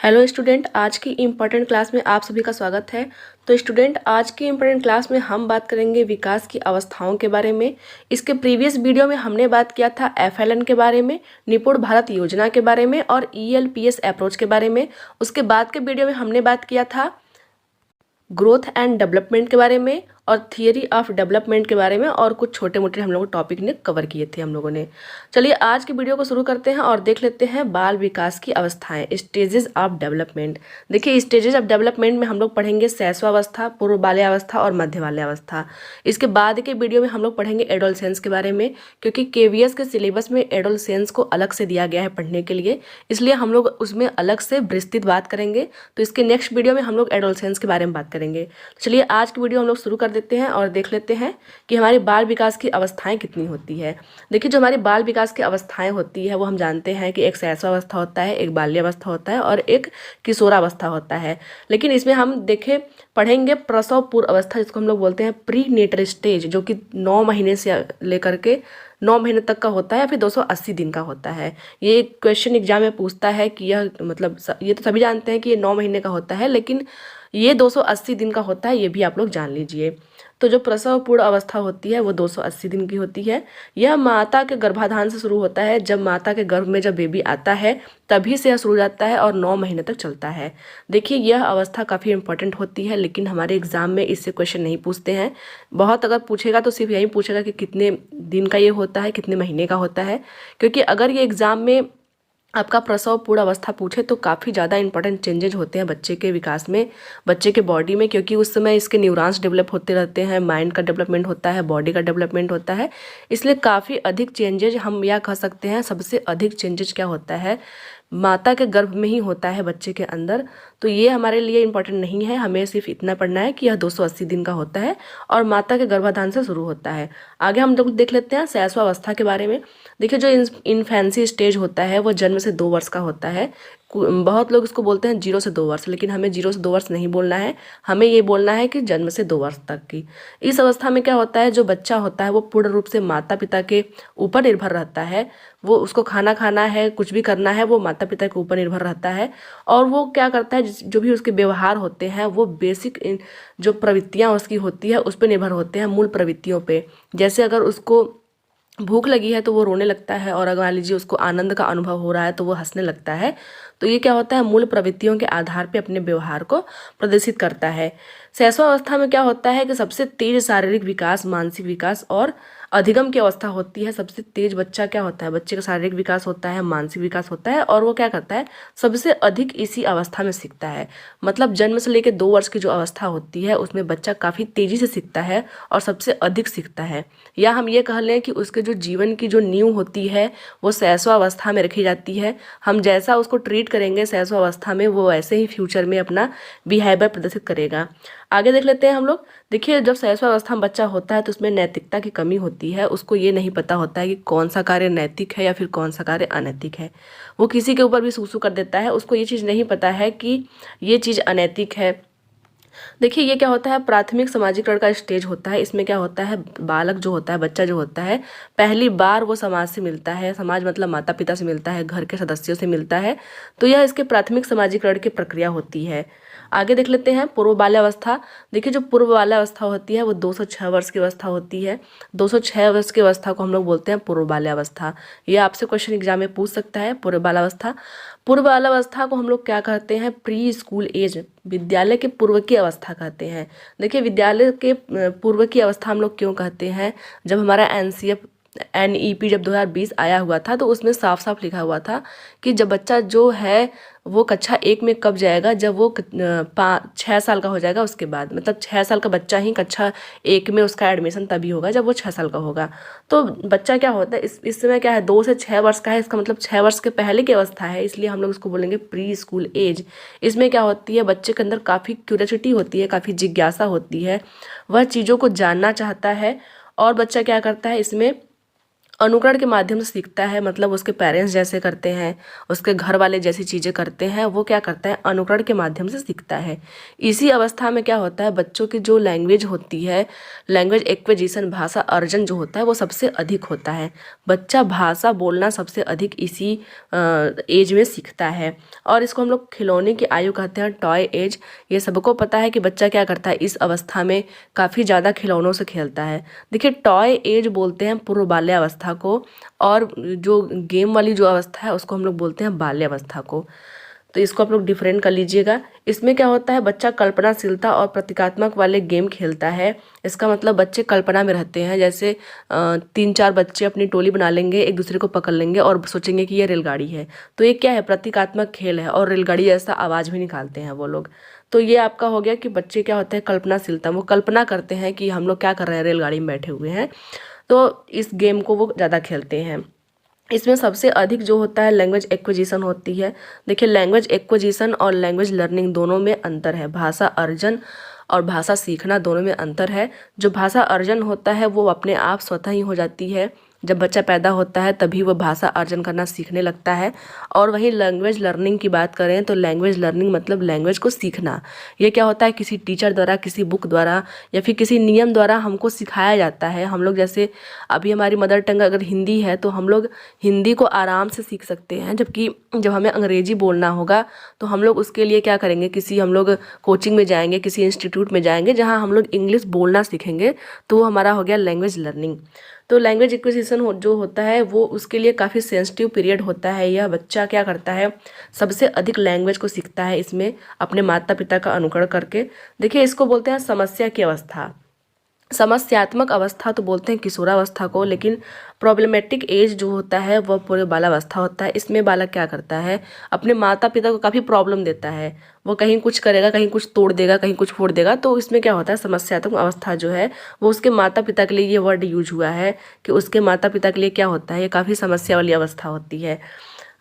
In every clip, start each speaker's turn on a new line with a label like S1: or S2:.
S1: Hello student, आज की important class में आप सभी का स्वागत है। तो स्टूडेंट, आज की इम्पोर्टेंट क्लास में हम बात करेंगे विकास की अवस्थाओं के बारे में। इसके प्रीवियस वीडियो में हमने बात किया था एफएलएन के बारे में, निपुण भारत योजना के बारे में और ईएलपीएस अप्रोच के बारे में। उसके बाद के वीडियो में हमने बात किया था ग्रोथ एंड डेवलपमेंट के बारे में और थियरी ऑफ डेवलपमेंट के बारे में, और कुछ छोटे मोटे हम लोग टॉपिक ने कवर किए थे हम लोगों ने। चलिए आज की वीडियो को शुरू करते हैं और देख लेते हैं बाल विकास की अवस्थाएं, स्टेजेस ऑफ डेवलपमेंट। देखिए, स्टेजेस ऑफ डेवलपमेंट में हम लोग पढ़ेंगे शैशवावस्था, पूर्व बाल्यावस्था और मध्य बाल्यावस्था। इसके बाद के वीडियो में हम लोग पढ़ेंगे एडोलसेंस के बारे में, क्योंकि केवीएस के सिलेबस में एडोलसेंस को अलग से दिया गया है पढ़ने के लिए, इसलिए हम लोग उसमें अलग से विस्तृत बात करेंगे। तो इसके नेक्स्ट वीडियो में हम लोग एडोलसेंस के बारे में बात करेंगे। चलिए आज की वीडियो हम लोग शुरू कर देते हैं और देख लेते हैं कि हमारी बाल विकास की अवस्थाएं कितनी होती है। देखिए, जो हमारी बाल विकास की अवस्थाएं होती है वो हम जानते हैं कि एक शैशवावस्था होता है, एक बाल्यावस्था होता है और एक किशोरावस्था होता है। लेकिन इसमें हम देखें पढ़ेंगे प्रसव पूर्व अवस्था, जिसको हम लोग बोलते हैं प्री नेटल स्टेज, जो कि 9 महीने से लेकर के 9 महीने तक का होता है, फिर 280 दिन का होता है। ये क्वेश्चन एग्जाम में पूछता है कि यह मतलब ये तो सभी जानते हैं कि ये 9 महीने का होता है, लेकिन ये 280 दिन का होता है, ये भी आप लोग जान लीजिए। तो जो प्रसव पूर्व अवस्था होती है वो 280 दिन की होती है। यह माता के गर्भाधान से शुरू होता है। जब माता के गर्भ में जब बेबी आता है तभी से यह शुरू हो जाता है और 9 महीने तक चलता है। देखिए, यह अवस्था काफ़ी इंपॉर्टेंट होती है, लेकिन हमारे एग्जाम में इससे क्वेश्चन नहीं पूछते हैं। बहुत अगर पूछेगा तो सिर्फ यही पूछेगा कि कितने दिन का ये होता है, कितने महीने का होता है। क्योंकि अगर ये एग्जाम में आपका प्रसव पूर्ण अवस्था पूछे तो काफ़ी ज़्यादा इंपॉर्टेंट चेंजेज होते हैं बच्चे के विकास में, बच्चे के बॉडी में, क्योंकि उस समय इसके न्यूरॉन्स डेवलप होते रहते हैं, माइंड का डेवलपमेंट होता है, बॉडी का डेवलपमेंट होता है। इसलिए काफ़ी अधिक चेंजेज हम यह कह सकते हैं, सबसे अधिक चेंजेज क्या होता है माता के गर्भ में ही होता है बच्चे के अंदर। तो ये हमारे लिए इम्पॉर्टेंट नहीं है, हमें सिर्फ इतना पढ़ना है कि यह 280 दिन का होता है और माता के गर्भाधान से शुरू होता है। आगे हम लोग देख लेते हैं शैशवावस्था के बारे में। देखिए, जो इन्फेंसी स्टेज होता है वो जन्म से 2 वर्ष का होता है। बहुत लोग इसको बोलते हैं 0 से 2 वर्ष, लेकिन हमें 0 से 2 वर्ष नहीं बोलना है, हमें ये बोलना है कि जन्म से 2 वर्ष तक की। इस अवस्था में क्या होता है, जो बच्चा होता है वो पूर्ण रूप से माता पिता के ऊपर निर्भर रहता है। वो उसको खाना खाना है, कुछ भी करना है, वो माता पिता के ऊपर निर्भर रहता है। और वो क्या करता है, जो भी उसके व्यवहार होते हैं वो बेसिक जो प्रवृत्तियाँ उसकी होती है उस पर निर्भर होते हैं, मूल प्रवृत्तियों पे। जैसे अगर उसको भूख लगी है तो वो रोने लगता है, और अगर मान लीजिए उसको आनंद का अनुभव हो रहा है तो वो हंसने लगता है। तो ये क्या होता है, मूल प्रवृत्तियों के आधार पे अपने व्यवहार को प्रदर्शित करता है। शैशवावस्था में क्या होता है कि सबसे तेज शारीरिक विकास, मानसिक विकास और अधिगम की अवस्था होती है। सबसे तेज बच्चा क्या होता है, बच्चे का शारीरिक विकास होता है, मानसिक विकास होता है, और वो क्या करता है, सबसे अधिक इसी अवस्था में सीखता है। मतलब जन्म से लेकर 2 वर्ष की जो अवस्था होती है उसमें बच्चा काफ़ी तेजी से सीखता है और सबसे अधिक सीखता है। या हम ये कह लें कि उसके जो जीवन की जो नींव होती है वो शैशवावस्था में रखी जाती है। हम जैसा उसको ट्रीट करेंगे शैशवावस्था में, वो वैसे ही फ्यूचर में अपना बिहेवियर प्रदर्शित करेगा। आगे देख लेते हैं हम लोग। देखिए, जब शैशवावस्था में बच्चा होता है तो उसमें नैतिकता की कमी होती है। उसको ये नहीं पता होता है कि कौन सा कार्य नैतिक है या फिर कौन सा कार्य अनैतिक है। वो किसी के ऊपर भी सूसू कर देता है, उसको ये चीज़ नहीं पता है कि ये चीज़ अनैतिक है। देखिए, ये क्या होता है, प्राथमिक समाजीकरण का स्टेज होता है। इसमें क्या होता है, बालक जो होता है, बच्चा जो होता है, पहली बार वो समाज से मिलता है। समाज मतलब माता पिता से मिलता है, घर के सदस्यों से मिलता है। तो यह इसके प्राथमिक समाजीकरण की प्रक्रिया होती है। आगे देख लेते हैं पूर्व बाल्यावस्था। देखिए, जो पूर्व बाल्यावस्था होती है वो 206 वर्ष की अवस्था होती है। 206 वर्ष की अवस्था को हम लोग बोलते हैं पूर्व बाल्यावस्था। ये आपसे क्वेश्चन एग्जाम में पूछ सकता है, पूर्व बाल्यावस्था। पूर्व बाल्यावस्था को हम लोग क्या कहते हैं, प्री स्कूल एज, विद्यालय के पूर्व की अवस्था कहते हैं। देखिए, विद्यालय के पूर्व की अवस्था हम लोग क्यों कहते हैं, जब हमारा NEP जब 2020 आया हुआ था तो उसमें साफ साफ लिखा हुआ था कि जब बच्चा जो है वो कक्षा 1 में कब जाएगा, जब वो 6 साल का हो जाएगा। उसके बाद मतलब 6 साल का बच्चा ही कक्षा 1 में उसका एडमिशन तभी होगा जब वो 6 साल का होगा। तो बच्चा क्या होता है, इस समय क्या है, 2 से 6 वर्ष का है। इसका मतलब 6 वर्ष के पहले की अवस्था है, इसलिए हम लोग इसको बोलेंगे प्री स्कूल एज। इसमें क्या होती है, बच्चे के अंदर काफ़ी क्यूरियोसिटी होती है, काफ़ी जिज्ञासा होती है, वह चीज़ों को जानना चाहता है। और बच्चा क्या करता है इसमें, अनुकरण के माध्यम से सीखता है, मतलब उसके पेरेंट्स जैसे करते हैं, उसके घर वाले जैसी चीज़ें करते हैं, वो क्या करता है, अनुकरण के माध्यम से सीखता है। इसी अवस्था में क्या होता है, बच्चों की जो लैंग्वेज होती है, लैंग्वेज एक्विजिशन, भाषा अर्जन जो होता है वो सबसे अधिक होता है। बच्चा भाषा बोलना सबसे अधिक इसी एज में सीखता है। और इसको हम लोग खिलौने की आयु कहते हैं, टॉय एज। ये सबको पता है कि बच्चा क्या करता है, इस अवस्था में काफ़ी ज़्यादा खिलौनों से खेलता है। देखिए, टॉय एज बोलते हैं पूर्व बाल्यावस्था को, और जो गेम वाली जो अवस्था है उसको हम लोग बोलते हैं बाल्यावस्था को। तो इसको आप लोग डिफरेंट कर लीजिएगा। इसमें क्या होता है, बच्चा कल्पनाशीलता और प्रतीकात्मक वाले गेम खेलता है। इसका मतलब बच्चे कल्पना में रहते हैं। जैसे 3-4 बच्चे अपनी टोली बना लेंगे, एक दूसरे को पकड़ लेंगे और सोचेंगे कि ये रेलगाड़ी है। तो ये क्या है, प्रतीकात्मक खेल है, और रेलगाड़ी जैसा आवाज़ भी निकालते हैं वो लोग। तो ये आपका हो गया कि बच्चे क्या होते हैं, कल्पनाशीलता, वो कल्पना करते हैं कि हम लोग क्या कर रहे हैं, रेलगाड़ी में बैठे हुए हैं। तो इस गेम को वो ज़्यादा खेलते हैं। इसमें सबसे अधिक जो होता है लैंग्वेज एक्विजिशन होती है। देखिए, लैंग्वेज एक्विजिशन और लैंग्वेज लर्निंग दोनों में अंतर है। भाषा अर्जन और भाषा सीखना दोनों में अंतर है। जो भाषा अर्जन होता है वो अपने आप स्वतः ही हो जाती है। जब बच्चा पैदा होता है तभी वो भाषा अर्जन करना सीखने लगता है। और वहीं लैंग्वेज लर्निंग की बात करें तो लैंग्वेज लर्निंग मतलब लैंग्वेज को सीखना। ये क्या होता है, किसी टीचर द्वारा, किसी बुक द्वारा या फिर किसी नियम द्वारा हमको सिखाया जाता है। हम लोग जैसे अभी हमारी मदर टंग अगर हिंदी है तो हम लोग हिंदी को आराम से सीख सकते हैं, जबकि जब हमें अंग्रेजी बोलना होगा तो हम लोग उसके लिए क्या करेंगे, किसी हम लोग कोचिंग में जाएंगे, किसी इंस्टीट्यूट में जाएंगे जहाँ हम लोग इंग्लिश बोलना सीखेंगे। तो वो हमारा हो गया लैंग्वेज लर्निंग। तो लैंग्वेज एक्विजिशन जो होता है वो उसके लिए काफ़ी सेंसिटिव पीरियड होता है। यह बच्चा क्या करता है, सबसे अधिक लैंग्वेज को सीखता है इसमें अपने माता पिता का अनुकरण करके। देखिए, इसको बोलते हैं समस्या की अवस्था। समस्यात्मक अवस्था तो बोलते हैं किशोरावस्था को, लेकिन प्रॉब्लमेटिक एज जो होता है वह पूरे बालावस्था होता है। इसमें बालक क्या करता है, अपने माता पिता को काफ़ी प्रॉब्लम देता है। वो कहीं कुछ करेगा, कहीं कुछ तोड़ देगा, कहीं कुछ फोड़ देगा। तो इसमें क्या होता है, समस्यात्मक अवस्था जो है वो उसके माता पिता के लिए, ये वर्ड यूज हुआ है कि उसके माता पिता के लिए क्या होता है, ये काफ़ी समस्या वाली अवस्था होती है।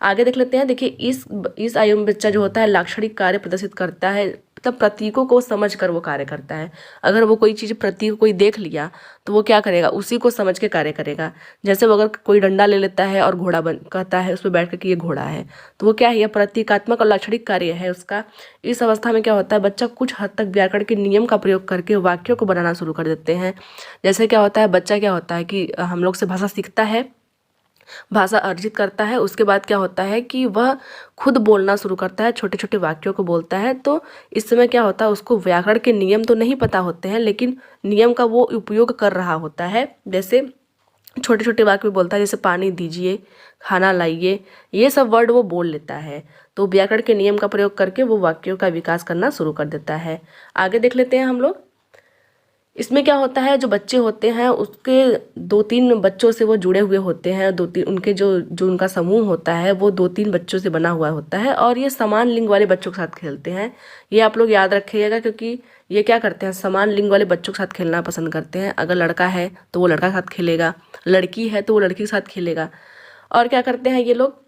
S1: आगे देख लेते हैं। देखिए, इस आयु में बच्चा जो होता है लाक्षणिक कार्य प्रदर्शित करता है, मतलब प्रतीकों को समझ कर वो कार्य करता है। अगर वो कोई चीज़ प्रतीक कोई देख लिया तो वो क्या करेगा, उसी को समझ के कार्य करेगा। जैसे वो अगर कोई डंडा ले लेता है और घोड़ा बन कहता है उस पर बैठ कर कि ये घोड़ा है, तो वो क्या है, यह प्रतीकात्मक और लाक्षणिक कार्य है उसका। इस अवस्था में क्या होता है, बच्चा कुछ हद तक व्याकरण के नियम का प्रयोग करके वाक्यों को बनाना शुरू कर देते हैं। जैसे क्या होता है, बच्चा क्या होता है कि हम लोग से भाषा सीखता है, भाषा अर्जित करता है, उसके बाद क्या होता है कि वह खुद बोलना शुरू करता है, छोटे छोटे वाक्यों को बोलता है। तो इस समय क्या होता है, उसको व्याकरण के नियम तो नहीं पता होते हैं, लेकिन नियम का वो उपयोग कर रहा होता है। जैसे छोटे छोटे वाक्य में बोलता है, जैसे पानी दीजिए, खाना लाइए, ये सब वर्ड वो बोल लेता है। तो व्याकरण के नियम का प्रयोग करके वो वाक्यों का विकास करना शुरू कर देता है। आगे देख लेते हैं हम लोग। इसमें क्या होता है, जो बच्चे होते हैं उसके 2-3 बच्चों से वो जुड़े हुए होते हैं। 2-3 उनके जो उनका समूह होता है वो 2-3 बच्चों से बना हुआ होता है, और ये समान लिंग वाले बच्चों के साथ खेलते हैं। ये आप लोग याद रखिएगा, क्योंकि ये क्या करते हैं, समान लिंग वाले बच्चों के साथ खेलना पसंद करते हैं। अगर लड़का है तो वो लड़का के साथ खेलेगा, लड़की है तो वो लड़की के साथ खेलेगा। और क्या करते हैं ये लोग,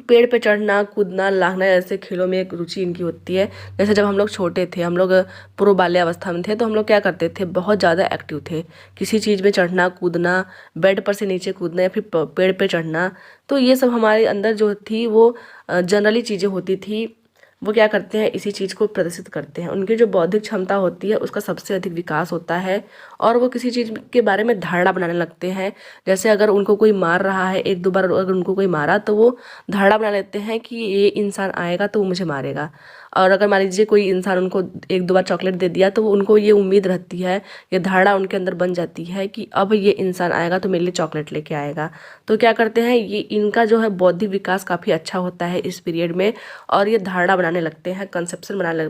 S1: पेड़ पे चढ़ना, कूदना, लांघना ऐसे खेलों में एक रुचि इनकी होती है। जैसे जब हम लोग छोटे थे, हम लोग पूर्व बाल्यावस्था में थे, तो हम लोग क्या करते थे, बहुत ज़्यादा एक्टिव थे। किसी चीज़ में चढ़ना, कूदना, बेड पर से नीचे कूदना या फिर पेड़ पे चढ़ना, तो ये सब हमारे अंदर जो थी वो जनरली चीज़ें होती थी। वो क्या करते हैं, इसी चीज़ को प्रदर्शित करते हैं। उनकी जो बौद्धिक क्षमता होती है उसका सबसे अधिक विकास होता है, और वो किसी चीज़ के बारे में धारणा बनाने लगते हैं। जैसे अगर उनको कोई मार रहा है, 1-2 बार अगर उनको कोई मारा तो वो धारणा बना लेते हैं कि ये इंसान आएगा तो वो मुझे मारेगा। और अगर मान लीजिए कोई इंसान उनको 1-2 बार चॉकलेट दे दिया तो उनको ये उम्मीद रहती है, ये धारणा उनके अंदर बन जाती है कि अब ये इंसान आएगा तो मेरे लिए चॉकलेट लेके आएगा। तो क्या करते हैं, ये इनका जो है बौद्धिक विकास काफ़ी अच्छा होता है इस पीरियड में, और ये धारणा बनाने लगते हैं, कंसेप्शन बनाने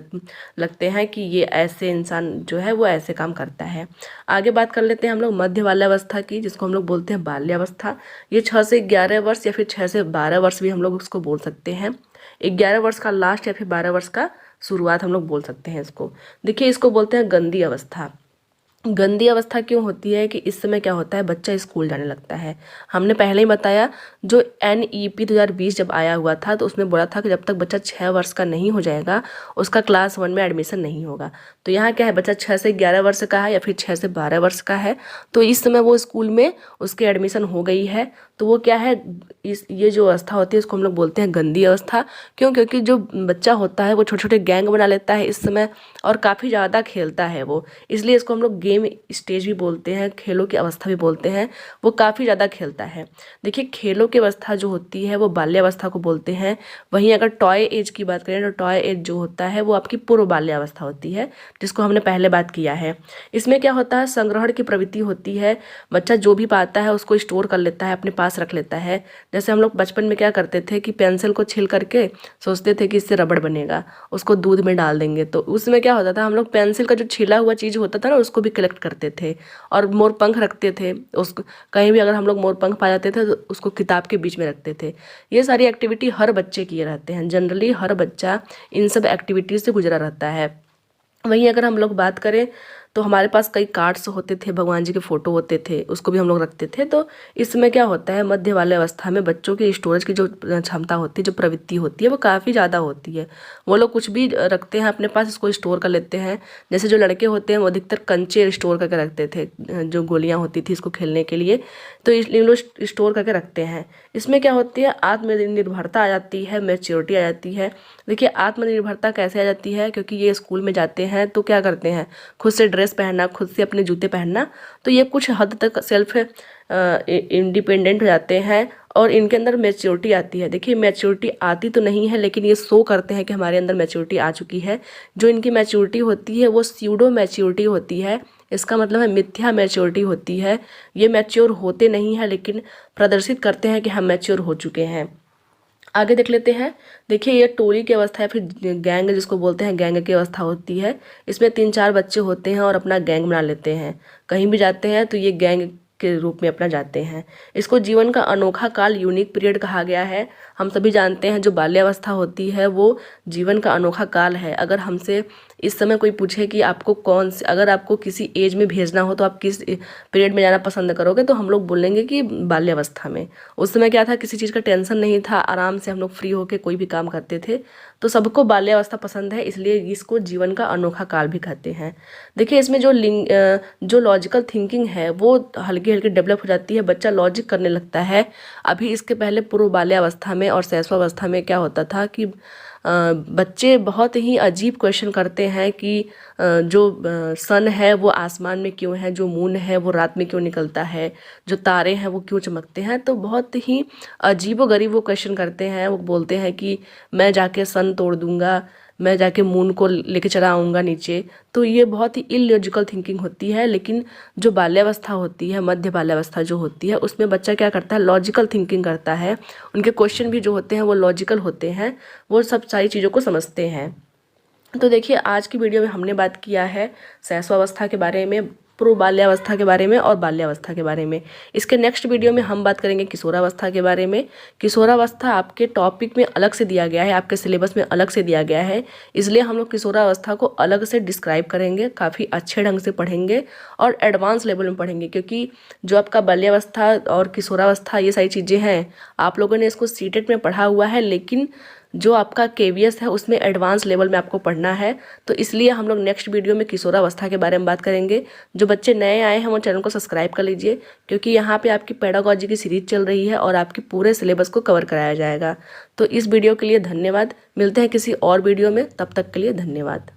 S1: लगते हैं कि ये ऐसे इंसान जो है वो ऐसे काम करता है। आगे बात कर लेते हैं हम लोग मध्य बाल्यावस्था की, जिसको हम लोग बोलते हैं बाल्यावस्था। ये 6 से 11 वर्ष या फिर 6 से 12 वर्ष भी हम लोग उसको बोल सकते हैं। 11 वर्ष का लास्ट या फिर 12 वर्ष का शुरुआत हम लोग बोल सकते हैं इसको। देखिए, इसको बोलते हैं गंदी अवस्था। गंदी अवस्था क्यों होती है कि इस समय क्या होता है, बच्चा स्कूल जाने लगता है। हमने पहले ही बताया, जो NEP 2020 जब आया हुआ था तो उसमें बोला था कि जब तक बच्चा 6 वर्ष का नहीं हो जाएगा उसका क्लास 1 में एडमिशन नहीं होगा। तो यहाँ क्या है, बच्चा 6 से 11 वर्ष का है या फिर 6 से 12 वर्ष का है, तो इस समय वो स्कूल में उसकी एडमिशन हो गई है, तो वो क्या है, ये जो अवस्था होती है इसको हम लोग बोलते हैं गंदी अवस्था। क्यों? क्योंकि जो बच्चा होता है वो छोटे छोटे गैंग बना लेता है इस समय और काफ़ी ज़्यादा खेलता है वो, इसलिए इसको हम लोग गेम स्टेज भी बोलते हैं, खेलों की अवस्था भी बोलते हैं। वो काफ़ी ज़्यादा खेलता है। देखिए, खेलों की अवस्था जो होती है वो बाल्यावस्था को बोलते हैं। वहीं अगर टॉय एज की बात करें तो टॉय एज जो होता है वो आपकी पूर्व बाल्यावस्था होती है, जिसको हमने पहले बात किया है। इसमें क्या होता है, संग्रहण की प्रवृत्ति होती है। बच्चा जो भी पाता है उसको स्टोर कर लेता है, अपने पास रख लेता है। जैसे हम लोग बचपन में क्या करते थे कि पेंसिल को छील करके सोचते थे कि इससे रबड़ बनेगा, उसको दूध में डाल देंगे, तो उसमें क्या होता था, हम लोग पेंसिल का जो छिला हुआ चीज़ होता था ना उसको भी कलेक्ट करते थे और मोर पंख रखते थे। उसको कहीं भी अगर हम लोग मोर पंख पा जाते थे तो उसको किताब के बीच में रखते थे। ये सारी एक्टिविटी हर बच्चे किए रहते हैं, जनरली हर बच्चा इन सब एक्टिविटीज़ से गुजरा रहता है। वहीं अगर हम लोग बात करें तो हमारे पास कई कार्ड्स होते थे, भगवान जी के फ़ोटो होते थे, उसको भी हम लोग रखते थे। तो इसमें क्या होता है, मध्य वाले अवस्था में बच्चों की स्टोरेज की जो क्षमता होती है, जो प्रवृत्ति होती है, वो काफ़ी ज़्यादा होती है। वो लोग कुछ भी रखते हैं अपने पास, इसको स्टोर कर लेते हैं। जैसे जो लड़के होते हैं वो अधिकतर कंचे स्टोर करके रखते थे, जो गोलियाँ होती थी इसको खेलने के लिए, तो इन लोग स्टोर करके रखते हैं। इसमें क्या होती है, आत्मनिर्भरता आ जाती है, मैच्योरिटी आ जाती है। देखिए, आत्मनिर्भरता कैसे आ जाती है, क्योंकि ये स्कूल में जाते हैं तो क्या करते हैं, खुद से ड्रेस पहनना, खुद से अपने जूते पहनना, तो ये कुछ हद तक सेल्फ इंडिपेंडेंट हो जाते हैं और इनके अंदर मैच्योरिटी आती है। देखिए, मैच्योरिटी आती तो नहीं है लेकिन ये शो करते हैं कि हमारे अंदर मैच्योरिटी आ चुकी है। जो इनकी मैच्योरिटी होती है वो स्यूडो मैच्योरिटी होती है, इसका मतलब है मिथ्या मैच्योरिटी होती है। ये मैच्योर होते नहीं हैं लेकिन प्रदर्शित करते हैं कि हम मैच्योर हो चुके हैं। आगे देख लेते हैं। देखिए, ये टोली की अवस्था है, फिर गैंग जिसको बोलते हैं, गैंग की अवस्था होती है। इसमें 3-4 बच्चे होते हैं और अपना गैंग बना लेते हैं। कहीं भी जाते हैं तो ये गैंग के रूप में अपना जाते हैं। इसको जीवन का अनोखा काल, यूनिक पीरियड कहा गया है। हम सभी जानते हैं जो बाल्यावस्था होती है वो जीवन का अनोखा काल है। अगर हमसे इस समय कोई पूछे कि आपको अगर आपको किसी एज में भेजना हो तो आप किस पीरियड में जाना पसंद करोगे, तो हम लोग बोलेंगे कि बाल्यावस्था में। उस समय क्या था, किसी चीज़ का टेंशन नहीं था, आराम से हम लोग फ्री होकर कोई भी काम करते थे, तो सबको बाल्यावस्था पसंद है, इसलिए इसको जीवन का अनोखा काल भी कहते हैं। देखिए, इसमें जो लॉजिकल थिंकिंग है वो हल्की हल्की डेवलप हो जाती है, बच्चा लॉजिक करने लगता है। अभी इसके पहले पूर्व बाल्यावस्था में और शैशवावस्था में क्या होता था कि बच्चे बहुत ही अजीब क्वेश्चन करते हैं कि जो सन है वो आसमान में क्यों है, जो मून है वो रात में क्यों निकलता है, जो तारे हैं वो क्यों चमकते हैं। तो बहुत ही अजीबोगरीब वो क्वेश्चन करते हैं। वो बोलते हैं कि मैं जाके सन तोड़ दूंगा, मैं जाके मून को लेके चला आऊँगा नीचे। तो ये बहुत ही इलॉजिकल थिंकिंग होती है। लेकिन जो बाल्यावस्था होती है, मध्य बाल्यावस्था जो होती है, उसमें बच्चा क्या करता है, लॉजिकल थिंकिंग करता है। उनके क्वेश्चन भी जो होते हैं वो लॉजिकल होते हैं, वो सब सारी चीज़ों को समझते हैं। तो देखिए, आज की वीडियो में हमने बात किया है शैशवावस्था के बारे में, पूर्व बाल्यावस्था के बारे में और बाल्यावस्था के बारे में। इसके नेक्स्ट वीडियो में हम बात करेंगे किशोरावस्था के बारे में। किशोरावस्था आपके टॉपिक में अलग से दिया गया है, आपके सिलेबस में अलग से दिया गया है, इसलिए हम लोग किशोरावस्था को अलग से डिस्क्राइब करेंगे, काफ़ी अच्छे ढंग से पढ़ेंगे और एडवांस लेवल में पढ़ेंगे। क्योंकि जो आपका बाल्यावस्था और किशोरावस्था ये सारी चीज़ें हैं, आप लोगों ने इसको सीटेट में पढ़ा हुआ है, लेकिन जो आपका KVS है उसमें एडवांस लेवल में आपको पढ़ना है। तो इसलिए हम लोग नेक्स्ट वीडियो में किशोरावस्था के बारे में बात करेंगे। जो बच्चे नए आए हैं वो चैनल को सब्सक्राइब कर लीजिए, क्योंकि यहाँ पे आपकी पेडागोजी की सीरीज चल रही है और आपकी पूरे सिलेबस को कवर कराया जाएगा। तो इस वीडियो के लिए धन्यवाद। मिलते हैं किसी और वीडियो में, तब तक के लिए धन्यवाद।